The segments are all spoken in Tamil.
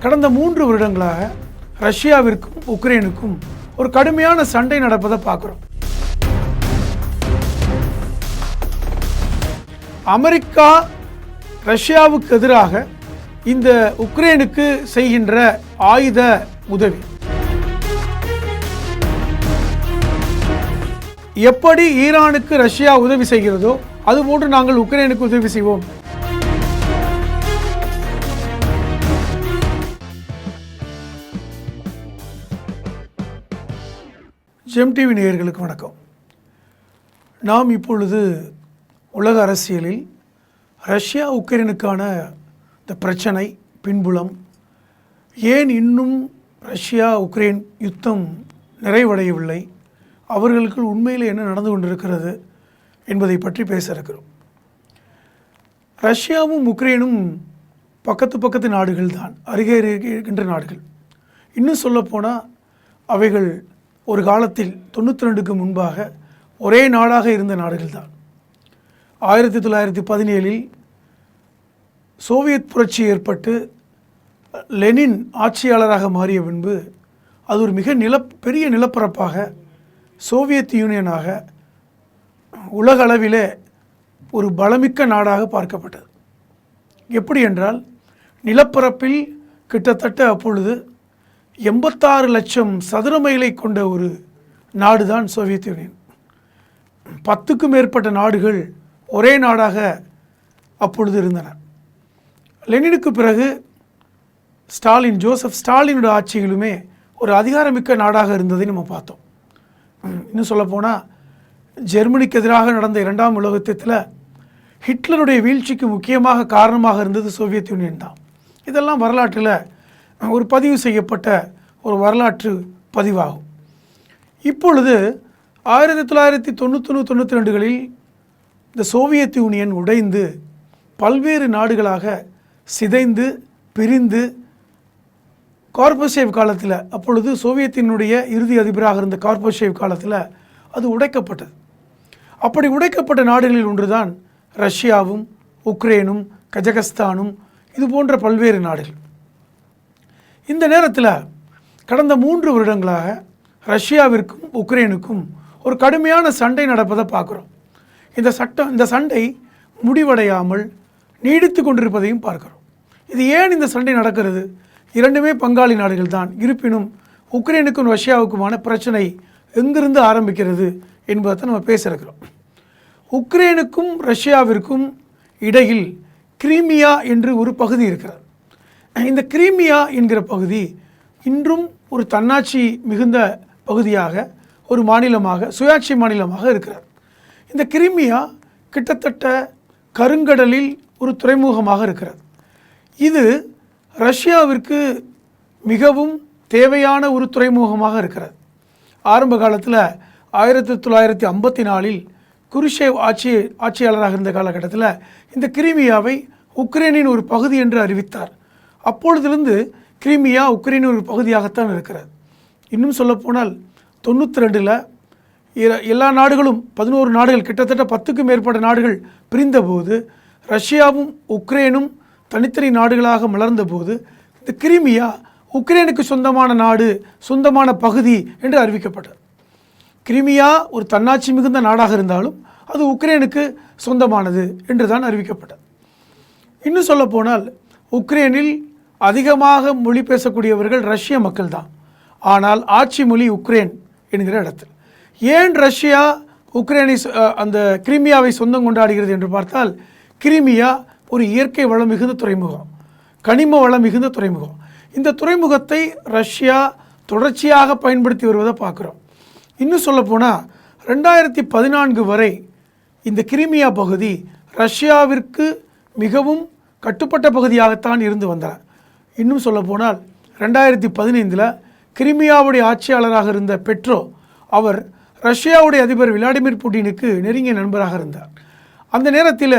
கடந்த 3 வருடங்களாக ரஷ்யாவிற்கும் உக்ரைனுக்கும் ஒரு கடுமையான சண்டை நடப்பதை பார்க்குறோம். அமெரிக்கா ரஷ்யாவுக்கு எதிராக இந்த உக்ரைனுக்கு செய்கின்ற ஆயுத உதவி எப்படி ஈரானுக்கு ரஷ்யா உதவி செய்கிறதோ அதுபோன்று நாங்கள் உக்ரைனுக்கு உதவி செய்வோம். ஜெம் டிவி நேயர்களுக்கு வணக்கம். நாம் இப்பொழுது உலக அரசியலில் ரஷ்யா உக்ரைனுக்கான இந்த பிரச்சனை பின்புலம், ஏன் இன்னும் ரஷ்யா உக்ரைன் யுத்தம் நிறைவடையவில்லை, அவர்களுக்கு உண்மையில் என்ன நடந்து கொண்டிருக்கிறது என்பதை பற்றி பேச இருக்கிறோம். ரஷ்யாவும் உக்ரைனும் பக்கத்து நாடுகள் தான், அருகே இருக்கின்ற நாடுகள். இன்னும் சொல்லப்போனால் அவைகள் ஒரு காலத்தில் 92க்கு முன்பாக ஒரே நாடாக இருந்த நாடுகள் தான். 1917 சோவியத் புரட்சி ஏற்பட்டு லெனின் ஆட்சியாளராக மாறிய பின்பு அது ஒரு பெரிய நிலப்பரப்பாக சோவியத் யூனியனாக உலக அளவிலே ஒரு பலமிக்க நாடாக பார்க்கப்பட்டது. எப்படி என்றால், நிலப்பரப்பில் கிட்டத்தட்ட அப்பொழுது 86 லட்சம் சதுர மைலை கொண்ட ஒரு நாடு தான் சோவியத் யூனியன். 10க்கும் மேற்பட்ட நாடுகள் ஒரே நாடாக அப்பொழுது இருந்தன. லெனினுக்கு பிறகு ஜோசப் ஸ்டாலினோட ஆட்சிகளுமே ஒரு அதிகாரமிக்க நாடாக இருந்ததை நம்ம பார்த்தோம். இன்னும் சொல்லப்போனால் ஜெர்மனிக்கு எதிராக நடந்த 2ஆம் உலக யுத்தத்தில் ஹிட்லருடைய வீழ்ச்சிக்கு முக்கியமாக காரணமாக இருந்தது சோவியத் யூனியன் தான். இதெல்லாம் வரலாற்றில் ஒரு பதிவு செய்யப்பட்ட ஒரு வரலாற்று பதிவாகும். இப்பொழுது 1991-92களில் இந்த சோவியத் யூனியன் உடைந்து பல்வேறு நாடுகளாக சிதைந்து பிரிந்து கார்பச்சேவ் காலத்தில், அப்பொழுது சோவியத்தினுடைய இறுதி அதிபராக இருந்த கார்பச்சேவ் காலத்தில் அது உடைக்கப்பட்டது. அப்படி உடைக்கப்பட்ட நாடுகளில் ஒன்றுதான் ரஷ்யாவும் உக்ரைனும் கஜகஸ்தானும் இது போன்ற பல்வேறு நாடுகள். இந்த நேரத்தில் கடந்த 3 வருடங்களாக ரஷ்யாவிற்கும் உக்ரைனுக்கும் ஒரு கடுமையான சண்டை நடப்பதை பார்க்குறோம். இந்த சண்டை முடிவடையாமல் நீடித்து கொண்டிருப்பதையும் பார்க்குறோம். இது ஏன் இந்த சண்டை நடக்கிறது? இரண்டுமே பங்காளி நாடுகள் தான். இருப்பினும் உக்ரைனுக்கும் ரஷ்யாவுக்குமான பிரச்சனை எங்கிருந்து ஆரம்பிக்கிறது என்பதை நம்ம பேசியிருக்கிறோம். உக்ரைனுக்கும் ரஷ்யாவிற்கும் இடையில் கிரீமியா என்று ஒரு பகுதி இருக்கிறது. இந்த கிரீமியா என்கிற பகுதி இன்றும் ஒரு தன்னாட்சி மிகுந்த பகுதியாக, ஒரு மாநிலமாக, சுயாட்சி மாநிலமாக இருக்கிறது. இந்த கிரீமியா கிட்டத்தட்ட கருங்கடலில் ஒரு துறைமுகமாக இருக்கிறது. இது ரஷ்யாவிற்கு மிகவும் தேவையான ஒரு துறைமுகமாக இருக்கிறது. ஆரம்ப காலத்தில் 1954 குருஷேவ் ஆட்சியாளராக இருந்த காலகட்டத்தில் இந்த கிரீமியாவை உக்ரைனின் ஒரு பகுதி என்று அறிவித்தார். அப்பொழுதிலிருந்து கிரீமியா உக்ரைனின் ஒரு பகுதியாகத்தான் இருக்கிறது. இன்னும் சொல்லப்போனால் 92ல் எல்லா நாடுகளும் 11 நாடுகள், கிட்டத்தட்ட 10க்கும் மேற்பட்ட நாடுகள் பிரிந்தபோது, ரஷ்யாவும் உக்ரைனும் தனித்தனி நாடுகளாக மலர்ந்தபோது இந்த கிரீமியா உக்ரைனுக்கு சொந்தமான நாடு, சொந்தமான பகுதி என்று அறிவிக்கப்பட்டது. கிரீமியா ஒரு தன்னாட்சி மிகுந்த நாடாக இருந்தாலும் அது உக்ரைனுக்கு சொந்தமானது என்று தான் அறிவிக்கப்பட்டது. இன்னும் சொல்லப்போனால் உக்ரைனில் அதிகமாக மொழி பேசக்கூடியவர்கள் ரஷ்ய மக்கள் தான். ஆனால் ஆட்சி மொழி உக்ரைன் என்கிற இடத்தில். ஏன் ரஷ்யா உக்ரைனை அந்த கிரீமியாவை சொந்தம் கொண்டாடுகிறது என்று பார்த்தால், கிரீமியா ஒரு இயற்கை வளம் மிகுந்த துறைமுகம், கனிம வளம் மிகுந்த துறைமுகம். இந்த துறைமுகத்தை ரஷ்யா தொடர்ச்சியாக பயன்படுத்தி வருவதை பார்க்குறோம். இன்னும் சொல்லப்போனால் 2014 வரை இந்த கிரீமியா பகுதி ரஷ்யாவிற்கு மிகவும் கட்டுப்பட்ட பகுதியாகத்தான் இருந்து வந்தார். இன்னும் சொல்லப்போனால் 2015 கிரிமியாவுடைய ஆட்சியாளராக இருந்த பெட்ரோ, அவர் ரஷ்யாவுடைய அதிபர் விளாடிமிர் புட்டினுக்கு நெருங்கிய நண்பராக இருந்தார். அந்த நேரத்தில்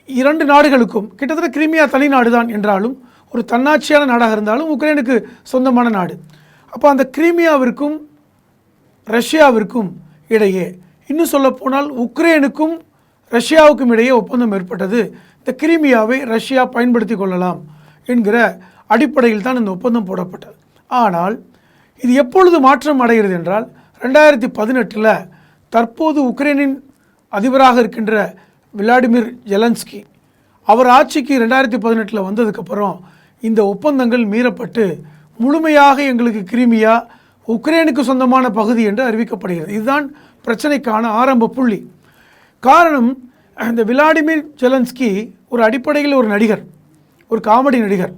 2 நாடுகளுக்கும் கிட்டத்தட்ட கிரிமியா தனி நாடு தான் என்றாலும் ஒரு தன்னாட்சியான நாடாக இருந்தாலும் உக்ரைனுக்கு சொந்தமான நாடு. அப்போ அந்த கிரீமியாவிற்கும் ரஷ்யாவிற்கும் இடையே, இன்னும் சொல்லப்போனால் உக்ரைனுக்கும் ரஷ்யாவுக்கும் இடையே ஒப்பந்தம் ஏற்பட்டது. இந்த கிரீமியாவை ரஷ்யா பயன்படுத்தி கொள்ளலாம் என்கிற அடிப்படையில் தான் இந்த ஒப்பந்தம் போடப்பட்டது. ஆனால் இது எப்பொழுது மாற்றம் அடைகிறது என்றால் 2018 தற்போது உக்ரைனின் அதிபராக இருக்கின்ற விளாடிமிர் ஜெலன்ஸ்கி அவர் ஆட்சிக்கு 2018 வந்ததுக்கப்புறம் இந்த ஒப்பந்தங்கள் மீறப்பட்டு முழுமையாக எங்களுக்கு கிரிமியா உக்ரைனுக்கு சொந்தமான பகுதி என்று அறிவிக்கப்படுகிறது. இதுதான் பிரச்சனைக்கான ஆரம்ப புள்ளி. காரணம், இந்த விளாடிமிர் ஜெலன்ஸ்கி ஒரு அடிப்படையில் ஒரு நடிகர், ஒரு காமெடி நடிகர்.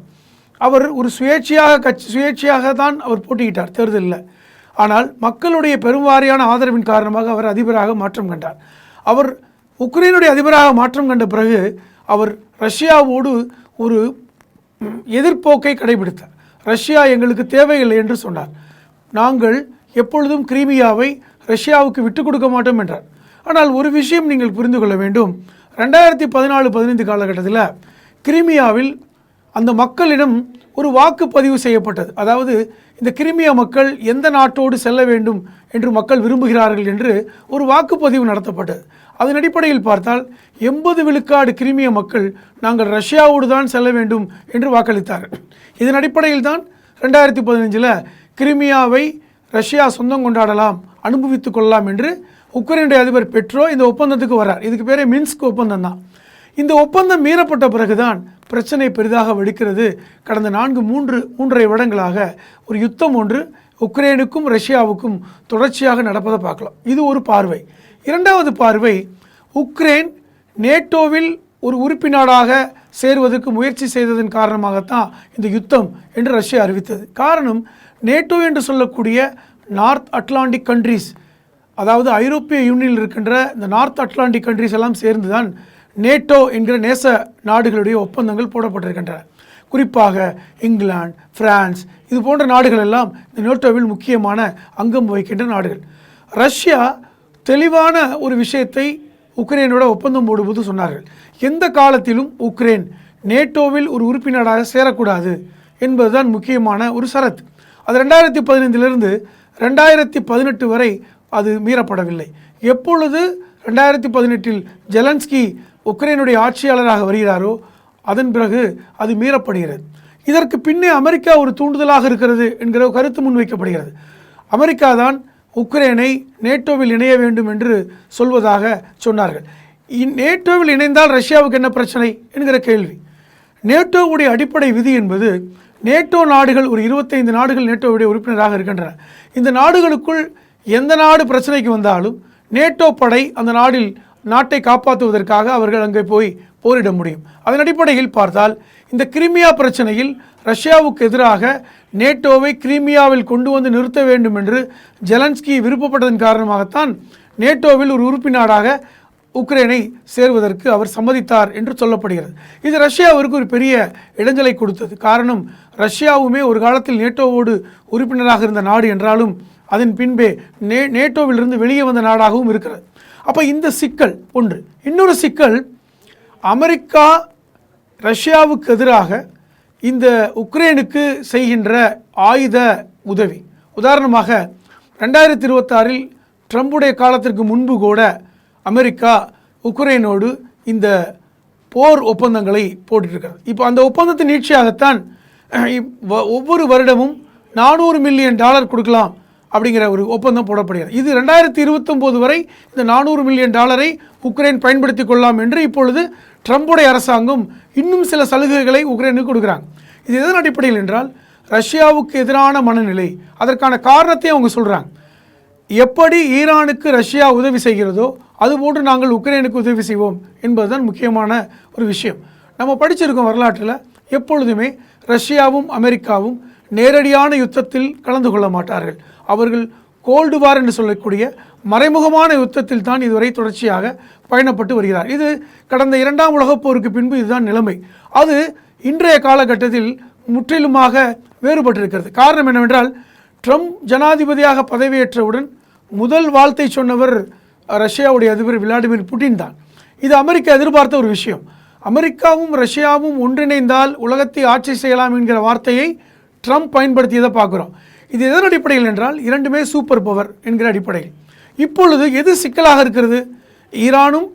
அவர் ஒரு சுயேட்சையாக தான் அவர் போட்டியிட்டார் தேர்தலில். ஆனால் மக்களுடைய பெரும்வாரியான ஆதரவின் காரணமாக அவர் அதிபராக மாற்றம் கண்டார். அவர் உக்ரைனுடைய அதிபராக மாற்றம் கண்ட பிறகு அவர் ரஷ்யாவோடு ஒரு எதிர்ப்போக்கை கடைபிடித்தார். ரஷ்யா எங்களுக்கு தேவையில்லை என்று சொன்னார். நாங்கள் எப்பொழுதும் கிரீமியாவை ரஷ்யாவுக்கு விட்டுக் கொடுக்க மாட்டோம் என்றார். ஆனால் ஒரு விஷயம் நீங்கள் புரிந்து கொள்ள வேண்டும். 2014-15 காலகட்டத்தில் கிரீமியாவில் அந்த மக்களிடம் ஒரு வாக்குப்பதிவு செய்யப்பட்டது. அதாவது இந்த கிரிமியா மக்கள் எந்த நாட்டோடு செல்ல வேண்டும் என்று மக்கள் விரும்புகிறார்கள் என்று ஒரு வாக்குப்பதிவு நடத்தப்பட்டது. அதன் அடிப்படையில் பார்த்தால் 80 விழுக்காடு கிரிமிய மக்கள் நாங்கள் ரஷ்யாவோடு தான் செல்ல வேண்டும் என்று வாக்களித்தார்கள். இதன் அடிப்படையில் தான் 2015 கிரிமியாவை ரஷ்யா சொந்தம் கொண்டாடலாம், அனுபவித்துக் கொள்ளலாம் என்று உக்ரைனுடைய அதிபர் பெட்ரோ இந்த ஒப்பந்தத்துக்கு வரார். இதுக்கு பேரே மின்ஸ்க் ஒப்பந்தம் தான். இந்த ஒப்பந்தம் மீறப்பட்ட பிறகுதான் பிரச்சனை பெரிதாக வெடிக்கிறது. கடந்த 3.5 வருடங்களாக ஒரு யுத்தம் ஒன்று உக்ரைனுக்கும் ரஷ்யாவுக்கும் தொடர்ச்சியாக நடப்பதை பார்க்கலாம். இது ஒரு பார்வை. இரண்டாவது பார்வை, உக்ரைன் நேட்டோவில் ஒரு உறுப்பினராக சேருவதற்கு முயற்சி செய்ததன் காரணமாகத்தான் இந்த யுத்தம் என்று ரஷ்யா அறிவித்தது. காரணம், நேட்டோ என்று சொல்லக்கூடிய நார்த் அட்லாண்டிக் கண்ட்ரீஸ், அதாவது ஐரோப்பிய யூனியனில் இருக்கின்ற இந்த நார்த் அட்லாண்டிக் கண்ட்ரீஸ் எல்லாம் சேர்ந்து தான் நேட்டோ என்கிற நேச நாடுகளுடைய ஒப்பந்தங்கள் போடப்பட்டிருக்கின்றன. குறிப்பாக இங்கிலாந்து, பிரான்ஸ் இது போன்ற நாடுகள் எல்லாம் இந்த நேட்டோவில் முக்கியமான அங்கம் வகிக்கின்ற நாடுகள். ரஷ்யா தெளிவான ஒரு விஷயத்தை உக்ரைனோட ஒப்பந்தம் போடும்போது சொன்னார்கள். எந்த காலத்திலும் உக்ரைன் நேட்டோவில் ஒரு உறுப்பினராக சேரக்கூடாது என்பதுதான் முக்கியமான ஒரு சரத். அது 2015 2018 வரை அது மீறப்படவில்லை. எப்பொழுது 2018 ஜெலன்ஸ்கி உக்ரைனுடைய ஆட்சியாளராக வருகிறாரோ அதன் பிறகு அது மீறப்படுகிறது. இதற்கு பின்னே அமெரிக்கா ஒரு தூண்டுதலாக இருக்கிறது என்கிற கருத்து முன்வைக்கப்படுகிறது. அமெரிக்கா தான் உக்ரைனை நேட்டோவில் இணைய வேண்டும் என்று சொல்வதாக சொன்னார்கள். நேட்டோவில் இணைந்தால் ரஷ்யாவுக்கு என்ன பிரச்சனை என்கிற கேள்வி. நேட்டோவுடைய அடிப்படை விதி என்பது, நேட்டோ நாடுகள் ஒரு 25 நாடுகள் நேட்டோவுடைய உறுப்பினராக இருக்கின்றன. இந்த நாடுகளுக்குள் எந்த நாடு பிரச்சனைக்கு வந்தாலும் நேட்டோ படை அந்த நாட்டை காப்பாற்றுவதற்காக அவர்கள் அங்கே போய் போரிட முடியும். அதன் அடிப்படையில் பார்த்தால் இந்த கிரிமியா பிரச்சனையில் ரஷ்யாவுக்கு எதிராக நேட்டோவை கிரிமியாவில் கொண்டு வந்து நிறுத்த வேண்டும் என்று ஜெலன்ஸ்கி விருப்பப்பட்டதன் காரணமாகத்தான் நேட்டோவில் ஒரு உறுப்பினராக உக்ரைனை சேர்வதற்கு அவர் சம்மதித்தார் என்று சொல்லப்படுகிறது. இது ரஷ்யாவிற்கு ஒரு பெரிய இடைஞ்சலை கொடுத்தது. காரணம், ரஷ்யாவுமே ஒரு காலத்தில் நேட்டோவோடு உறுப்பினராக இருந்த நாடு என்றாலும் அதன் பின்பே நேட்டோவிலிருந்து வெளியே வந்த நாடாகவும் இருக்கிறது. அப்போ இந்த சிக்கல் ஒன்று. இன்னொரு சிக்கல், அமெரிக்கா ரஷ்யாவுக்கு எதிராக இந்த உக்ரைனுக்கு செய்கின்ற ஆயுத உதவி. உதாரணமாக 2026 ட்ரம்புடைய காலத்திற்கு முன்பு கூட அமெரிக்கா உக்ரைனோடு இந்த போர் ஒப்பந்தங்களை போட்டிருக்கிறது. இப்போ அந்த ஒப்பந்தத்தின் நீட்சியாகத்தான் ஒவ்வொரு வருடமும் $400 மில்லியன் கொடுக்கலாம் அப்படிங்கிற ஒரு ஒப்பந்தம் போடப்படுகிறது. இது 2029 வரை இந்த $400 மில்லியன் உக்ரைன் பயன்படுத்தி கொள்ளலாம் என்று இப்பொழுது ட்ரம்புடைய அரசாங்கம் இன்னும் சில சலுகைகளை உக்ரைனுக்கு கொடுக்குறாங்க. இது எதன் அடிப்படையில் என்றால், ரஷ்யாவுக்கு எதிரான மனநிலை. அதற்கான காரணத்தையும் அவங்க சொல்கிறாங்க. எப்படி ஈரானுக்கு ரஷ்யா உதவி செய்கிறதோ அதுபோன்று நாங்கள் உக்ரைனுக்கு உதவி செய்வோம் என்பதுதான் முக்கியமான ஒரு விஷயம். நம்ம படிச்சிருக்கோம் வரலாற்றில், எப்பொழுதுமே ரஷ்யாவும் அமெரிக்காவும் நேரடியான யுத்தத்தில் கலந்து கொள்ள மாட்டார்கள். அவர்கள் கோல்டு வார் என்று சொல்லக்கூடிய மறைமுகமான யுத்தத்தில் தான் இதுவரை தொடர்ச்சியாக பயணப்பட்டு வருகிறார். இது கடந்த 2ஆம் உலகப் போருக்கு பின்பு இதுதான் நிலைமை. அது இன்றைய காலகட்டத்தில் முற்றிலுமாக வேறுபட்டிருக்கிறது. காரணம் என்னவென்றால், ட்ரம்ப் ஜனாதிபதியாக பதவியேற்றவுடன் முதல் வாழ்த்தை சொன்னவர் ரஷ்யாவுடைய அதிபர் விளாடிமிர் புட்டின் தான். இது அமெரிக்கா எதிர்பார்த்த ஒரு விஷயம். அமெரிக்காவும் ரஷ்யாவும் ஒன்றிணைந்தால் உலகத்தை ஆட்சி செய்யலாம் என்கிற வார்த்தையை ட்ரம்ப் பயன்படுத்தியதை பார்க்குறோம். இது எதன் அடிப்படையில் என்றால், இரண்டுமே சூப்பர் பவர் என்கிற அடிப்படையில். இப்பொழுது எது சிக்கலாக இருக்கிறது? ஈரானும்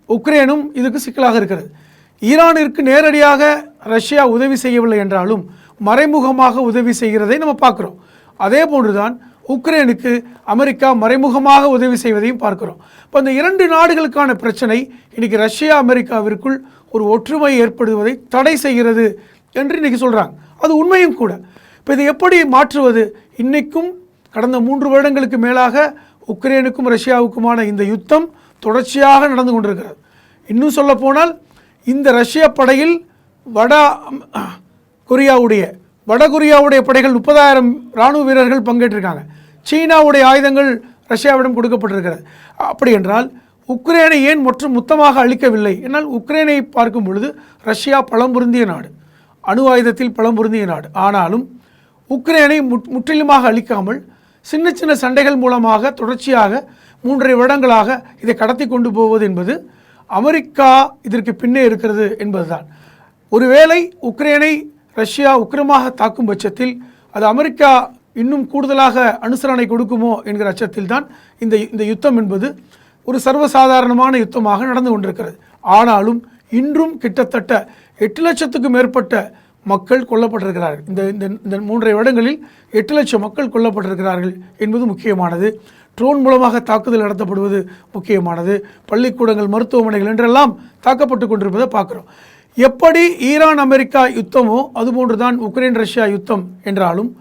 உக்ரைனும் இதுக்கு சிக்கலாக இருக்கிறது. ஈரானிற்கு நேரடியாக ரஷ்யா உதவி செய்யவில்லை என்றாலும் மறைமுகமாக உதவி செய்கிறதை நம்ம பார்க்குறோம். அதே போன்றுதான் உக்ரைனுக்கு அமெரிக்கா மறைமுகமாக உதவி செய்வதையும் பார்க்கிறோம். இப்போ இந்த இரண்டு நாடுகளுக்கான பிரச்சனை இன்றைக்கி ரஷ்யா அமெரிக்காவிற்குள் ஒரு ஒற்றுமை ஏற்படுவதை தடை செய்கிறது என்று இன்றைக்கி சொல்கிறாங்க. அது உண்மையும் கூட. இப்போ இதை எப்படி மாற்றுவது? இன்றைக்கும் கடந்த 3 வருடங்களுக்கு மேலாக உக்ரைனுக்கும் ரஷ்யாவுக்குமான இந்த யுத்தம் தொடர்ச்சியாக நடந்து கொண்டிருக்கிறது. இன்னும் சொல்லப்போனால் இந்த ரஷ்ய படையில் வடகொரியாவுடைய படைகள் 30,000 இராணுவ வீரர்கள் பங்கேற்றிருக்காங்க. சீனாவுடைய ஆயுதங்கள் ரஷ்யாவிடம் கொடுக்கப்பட்டிருக்கிறது. அப்படி என்றால் உக்ரைனை ஏன் மொத்தமாக அழிக்கவில்லை? என்னால் உக்ரைனை பார்க்கும் பொழுது ரஷ்யா பலம் பொருந்திய நாடு, அணு ஆயுதத்தில் பலம் பொருந்திய நாடு. ஆனாலும் உக்ரைனை முற்றிலுமாக அழிக்காமல் சின்ன சின்ன சண்டைகள் மூலமாக தொடர்ச்சியாக 3.5 வருடங்களாக இதை கடத்தி கொண்டு போவது என்பது அமெரிக்கா இதற்கு பின்னே இருக்கிறது என்பதுதான். ஒருவேளை உக்ரைனை ரஷ்யா உக்கிரமாக தாக்கும் பட்சத்தில் அது அமெரிக்கா இன்னும் கூடுதலாக அனுசரணை கொடுக்குமோ என்கிற அச்சத்தில் தான் இந்த யுத்தம் என்பது ஒரு சர்வசாதாரணமான யுத்தமாக நடந்து கொண்டிருக்கிறது. ஆனாலும் இன்றும் கிட்டத்தட்ட 8 லட்சத்துக்கும் மேற்பட்ட மக்கள் கொல்லப்பட்டிருக்கிறார்கள். இந்த 3.5 வருடங்களில் 8 லட்சம் மக்கள் கொல்லப்பட்டிருக்கிறார்கள் என்பது முக்கியமானது. ட்ரோன் மூலமாக தாக்குதல் நடத்தப்படுவது முக்கியமானது. பள்ளிக்கூடங்கள், மருத்துவமனைகள் என்றெல்லாம் தாக்கப்பட்டு கொண்டிருப்பதை பார்க்குறோம். எப்படி ஈரான் அமெரிக்கா யுத்தமோ அதுபோன்றுதான் உக்ரைன் ரஷ்யா யுத்தம் என்றாலும்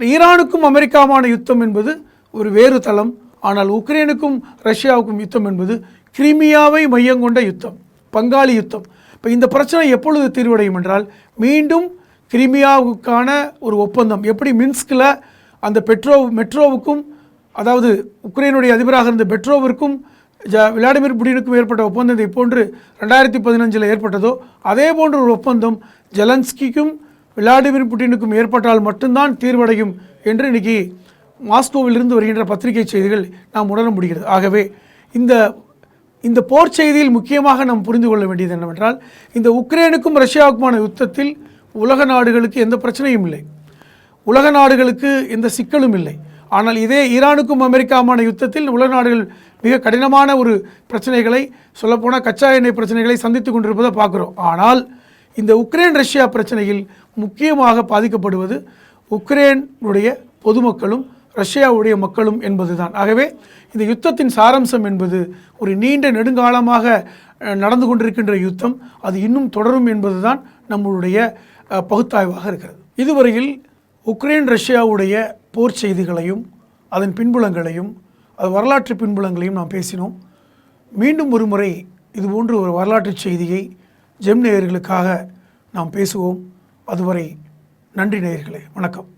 ஈரானுக்கும் அமெரிக்காவுமான யுத்தம் என்பது ஒரு வேறு தளம். ஆனால் உக்ரைனுக்கும் ரஷ்யாவுக்கும் யுத்தம் என்பது கிரிமியாவை மையம் கொண்ட யுத்தம், பங்காளி யுத்தம். இப்போ இந்த பிரச்சனை எப்பொழுது தீர்வடையும் என்றால் மீண்டும் கிரிமியாவுக்கான ஒரு ஒப்பந்தம், எப்படி மின்ஸ்கில் அந்த மெட்ரோவுக்கும், அதாவது உக்ரைனுடைய அதிபராக இருந்த பெட்ரோவிற்கும் விளாடிமிர் புடினுக்கும் ஏற்பட்ட ஒப்பந்தத்தை போன்று 2015 ஏற்பட்டதோ அதே போன்ற ஒரு ஒப்பந்தம் ஜெலன்ஸ்கிக்கும் விளாடிமிர் புடினுக்கும் ஏற்பட்டால் மட்டும்தான் தீர்வடையும் என்று இன்றைக்கி மாஸ்கோவிலிருந்து வருகின்ற பத்திரிகை செய்திகள் நாம் உணர முடிகிறது. ஆகவே இந்த போர் செய்தியில் முக்கியமாக நாம் புரிந்து கொள்ள வேண்டியது என்னவென்றால் இந்த உக்ரைனுக்கும் ரஷ்யாவுக்குமான யுத்தத்தில் உலக நாடுகளுக்கு எந்த பிரச்சனையும் இல்லை, உலக நாடுகளுக்கு எந்த சிக்கலும் இல்லை. ஆனால் இதே ஈரானுக்கும் அமெரிக்காவுமான யுத்தத்தில் உலக நாடுகள் மிக கடினமான ஒரு பிரச்சனைகளை, சொல்லப்போனால் கச்சா எண்ணெய் பிரச்சனைகளை சந்தித்து கொண்டிருப்பதை பார்க்குறோம். ஆனால் இந்த உக்ரைன் ரஷ்யா பிரச்சனையில் முக்கியமாக பாதிக்கப்படுவது உக்ரைனுடைய பொதுமக்களும் ரஷ்யாவுடைய மக்களும் என்பதுதான். ஆகவே இந்த யுத்தத்தின் சாராம்சம் என்பது ஒரு நீண்ட நெடுங்காலமாக நடந்து கொண்டிருக்கின்ற யுத்தம், அது இன்னும் தொடரும் என்பதுதான் நம்மளுடைய பகுத்தாய்வாக இருக்கிறது. இதுவரையில் உக்ரைன் ரஷ்யாவுடைய போர் செய்திகளையும் அதன் பின்புலங்களையும் அது வரலாற்று பின்புலங்களையும் நாம் பேசினோம். மீண்டும் ஒரு முறை இதுபோன்று ஒரு வரலாற்று செய்தியை ஜெம் நேயர்களுக்காக நாம் பேசுவோம். அதுவரை நன்றி நேயர்களே, வணக்கம்.